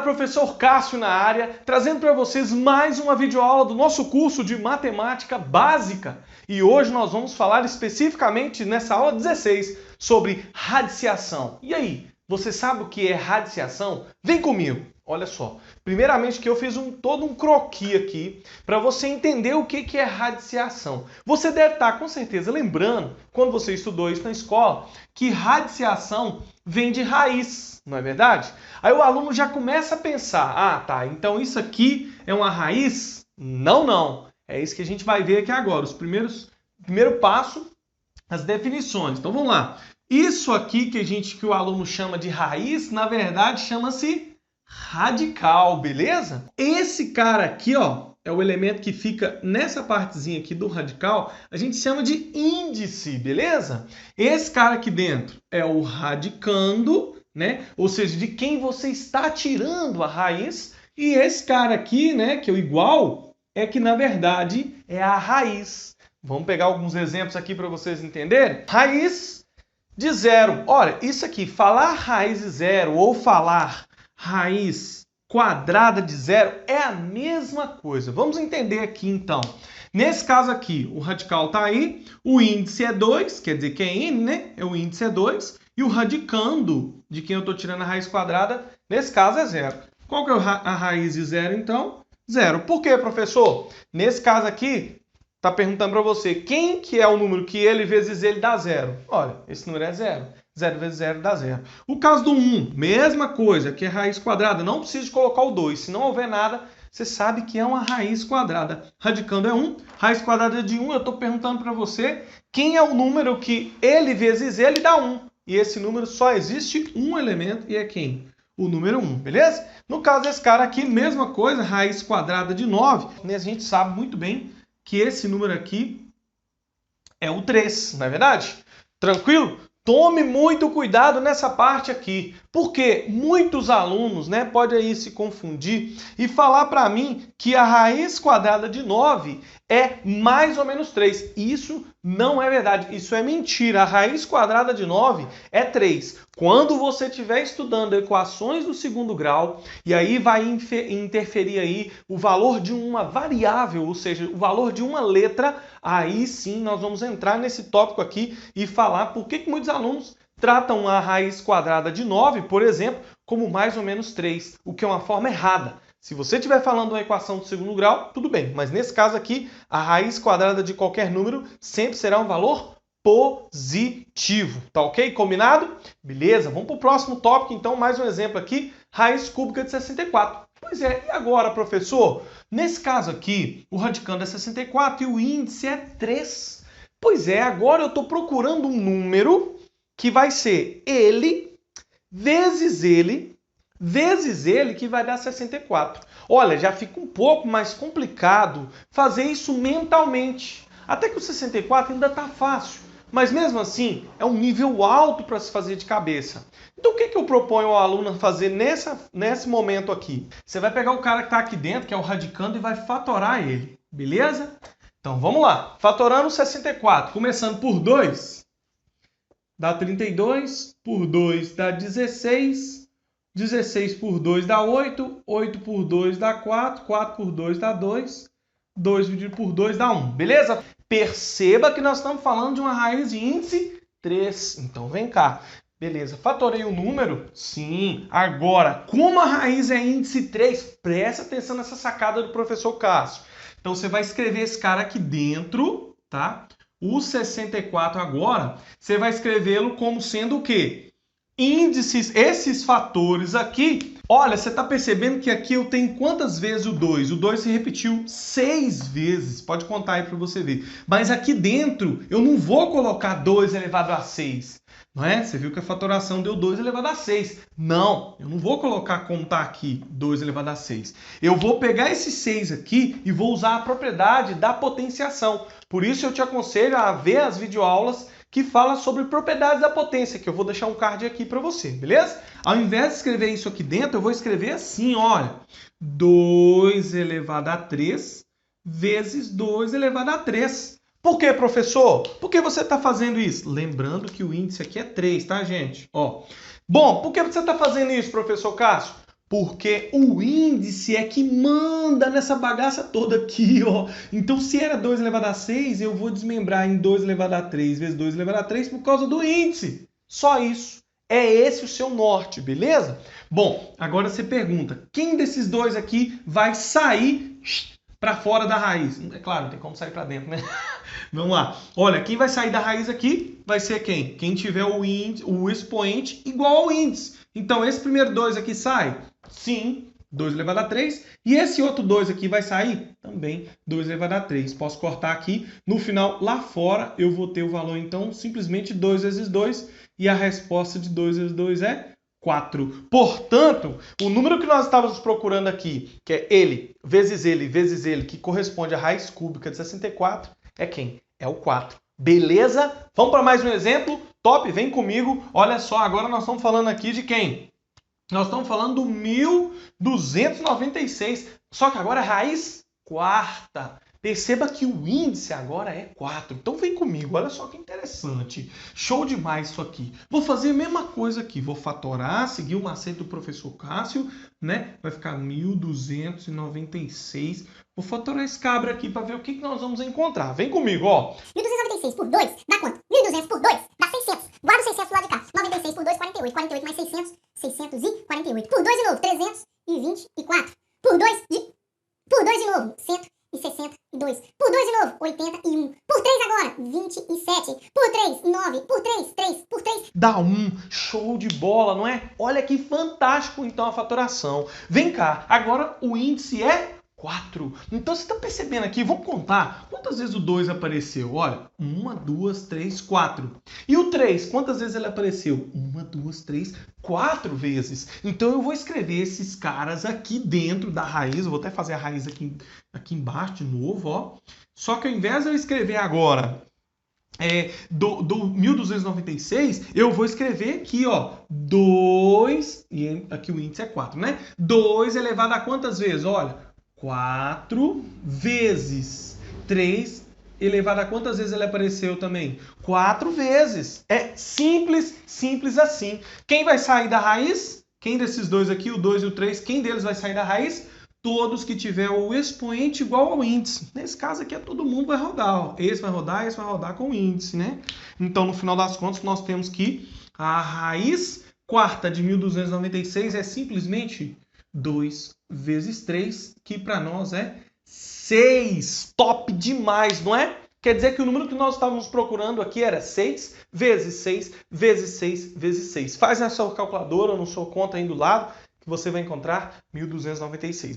galera, professor Cássio na área, trazendo para vocês mais uma videoaula do nosso curso de Matemática Básica. E hoje nós vamos falar especificamente nessa aula 16 sobre radiciação. E aí, você sabe o que é radiciação? Vem comigo! Olha só, primeiramente que eu fiz todo um croquis aqui para você entender o que é radiciação. Você deve estar com certeza lembrando, quando você estudou isso na escola, que radiciação vem de raiz, não é verdade? Aí o aluno já começa a pensar, tá, então isso aqui é uma raiz? Não. É isso que a gente vai ver aqui agora, primeiro passo, as definições. Então vamos lá. Isso aqui que o aluno chama de raiz, na verdade chama-se radical, beleza? Esse cara aqui, ó, é o elemento que fica nessa partezinha aqui do radical, a gente chama de índice, beleza? Esse cara aqui dentro é o radicando, né? Ou seja, de quem você está tirando a raiz. E esse cara aqui, né, que é o igual, é que na verdade é a raiz. Vamos pegar alguns exemplos aqui para vocês entenderem. Raiz de zero. Olha, isso aqui, falar raiz de zero ou falar raiz quadrada de zero é a mesma coisa. Vamos entender aqui então. Nesse caso aqui, o radical está aí, o índice é 2, quer dizer que é n, né? O índice é 2, e o radicando, de quem eu estou tirando a raiz quadrada, nesse caso é zero. Qual que é a raiz de zero então? Zero. Por quê, professor? Nesse caso aqui, está perguntando para você, quem que é o número que ele vezes ele dá zero? Olha, esse número é zero. 0 vezes 0 dá 0. O caso do 1, mesma coisa, que é raiz quadrada. Não precisa de colocar o 2. Se não houver nada, você sabe que é uma raiz quadrada. Radicando é 1, raiz quadrada de 1. Eu estou perguntando para você quem é o número que ele vezes ele dá 1. E esse número só existe um elemento e é quem? O número 1, beleza? No caso desse cara aqui, mesma coisa, raiz quadrada de 9. A gente sabe muito bem que esse número aqui é o 3, não é verdade? Tranquilo? Tome muito cuidado nessa parte aqui, porque muitos alunos, né, podem aí se confundir e falar para mim que a raiz quadrada de 9 é mais ou menos 3. Isso não é verdade, isso é mentira. A raiz quadrada de 9 é 3. Quando você estiver estudando equações do segundo grau, e aí vai interferir aí o valor de uma variável, ou seja, o valor de uma letra, aí sim nós vamos entrar nesse tópico aqui e falar por que muitos alunos tratam a raiz quadrada de 9, por exemplo, como mais ou menos 3, o que é uma forma errada. Se você estiver falando uma equação do segundo grau, tudo bem, mas nesse caso aqui, a raiz quadrada de qualquer número sempre será um valor positivo, tá ok? Combinado? Beleza, vamos para o próximo tópico, então, mais um exemplo aqui, raiz cúbica de 64. Pois é, e agora, professor? Nesse caso aqui, o radicando é 64 e o índice é 3. Pois é, agora eu estou procurando um número que vai ser ele vezes ele que vai dar 64. Olha, já fica um pouco mais complicado fazer isso mentalmente. Até que o 64 ainda está fácil, mas mesmo assim é um nível alto para se fazer de cabeça. Então o que eu proponho ao aluno fazer nesse momento aqui? Você vai pegar o cara que está aqui dentro, que é o radicando, e vai fatorar ele, beleza? Então vamos lá, fatorando 64, começando por 2, dá 32, por 2 dá 16, 16 por 2 dá 8, 8 por 2 dá 4, 4 por 2 dá 2, 2 dividido por 2 dá 1, beleza? Perceba que nós estamos falando de uma raiz de índice 3, então vem cá. Beleza, fatorei o número? Sim. Agora, como a raiz é índice 3, presta atenção nessa sacada do professor Cássio. Então você vai escrever esse cara aqui dentro, tá? O 64 agora, você vai escrevê-lo como sendo o quê? Índices, esses fatores aqui. Olha, você está percebendo que aqui eu tenho quantas vezes o 2? O 2 se repetiu 6 vezes. Pode contar aí para você ver. Mas aqui dentro eu não vou colocar 2 elevado a 6. Não é? Você viu que a fatoração deu 2 elevado a 6. Não, eu não vou colocar como está aqui 2 elevado a 6. Eu vou pegar esse 6 aqui e vou usar a propriedade da potenciação. Por isso eu te aconselho a ver as videoaulas que fala sobre propriedades da potência, que eu vou deixar um card aqui para você, beleza? Ao invés de escrever isso aqui dentro, eu vou escrever assim, olha, 2 elevado a 3 vezes 2 elevado a 3. Por quê, professor? Por que você está fazendo isso? Lembrando que o índice aqui é 3, tá, gente? Ó. Bom, por que você está fazendo isso, professor Cássio? Porque o índice é que manda nessa bagaça toda aqui, ó. Então, se era 2 elevado a 6, eu vou desmembrar em 2 elevado a 3 vezes 2 elevado a 3 por causa do índice. Só isso. É esse o seu norte, beleza? Bom, agora você pergunta, quem desses dois aqui vai sair para fora da raiz? É claro, não tem como sair para dentro, né? Vamos lá. Olha, quem vai sair da raiz aqui vai ser quem? Quem tiver o expoente igual ao índice. Então, esse primeiro 2 aqui sai? Sim, 2 elevado a 3. E esse outro 2 aqui vai sair? Também 2 elevado a 3. Posso cortar aqui. No final, lá fora, eu vou ter o valor, então, simplesmente 2 vezes 2. E a resposta de 2 vezes 2 é 4. Portanto, o número que nós estávamos procurando aqui, que é ele, vezes ele, que corresponde à raiz cúbica de 64, é quem? É o 4. Beleza? Vamos para mais um exemplo? Top, vem comigo. Olha só, agora nós estamos falando aqui de quem? Nós estamos falando do 1296, só que agora é raiz quarta. Perceba que o índice agora é 4. Então vem comigo, olha só que interessante. Show demais isso aqui. Vou fazer a mesma coisa aqui. Vou fatorar, seguir o macete do professor Cássio, né? Vai ficar 1296. Vou fatorar esse cabra aqui para ver o que nós vamos encontrar. Vem comigo, ó. 1296 por 2 dá quanto? 1200 por 2 dá 600. Guarda o 600 do lado de cá. 96 por 2, 48. 48 mais 600, 648. Por 2 de novo, 324. Por 2 de novo, 162. Por 2 de novo, 81. Por 3 agora, 27. Por 3, 9. Por 3, 3. Por 3... Dá 1. Show de bola, não é? Olha que fantástico, então, a fatoração. Vem cá, agora o índice é 4. Então, você está percebendo aqui, vamos contar quantas vezes o 2 apareceu. Olha, 1, 2, 3, 4. E o 3, quantas vezes ele apareceu? 1, 2, 3, 4 vezes. Então, eu vou escrever esses caras aqui dentro da raiz. Eu vou até fazer a raiz aqui embaixo de novo, ó. Só que ao invés de eu escrever agora do 1296, eu vou escrever aqui, ó, 2, e aqui o índice é 4, né? 2 elevado a quantas vezes? Olha, 4 vezes 3 elevado a quantas vezes ele apareceu também? 4 vezes. É simples, simples assim. Quem vai sair da raiz? Quem desses dois aqui, o 2 e o 3, quem deles vai sair da raiz? Todos que tiver o expoente igual ao índice. Nesse caso aqui, todo mundo vai rodar. Ó. Esse vai rodar com o índice, né? Então, no final das contas, nós temos que a raiz quarta de 1296 é simplesmente 2 vezes 3, que para nós é 6. Top demais, não é? Quer dizer que o número que nós estávamos procurando aqui era 6 vezes 6 vezes 6 vezes 6. Faz na sua calculadora ou na sua conta aí do lado, que você vai encontrar 1296.